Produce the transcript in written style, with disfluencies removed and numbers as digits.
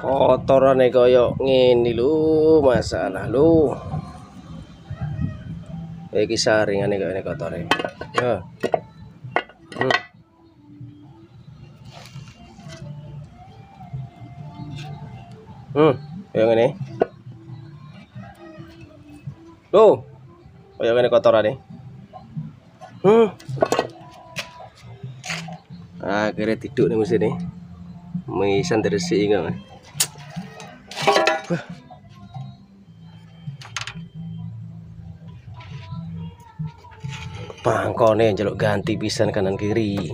Kotorane koyo ngene lho, masalah lho. Iki saringane kok ini kotore. Ya. Kayak ngene. Loh, kayak ngene kotorane. Akhirnya tidur nih mesin nih. Misan diresiki enggak. Pangkone njaluk ganti pisan kanan kiri.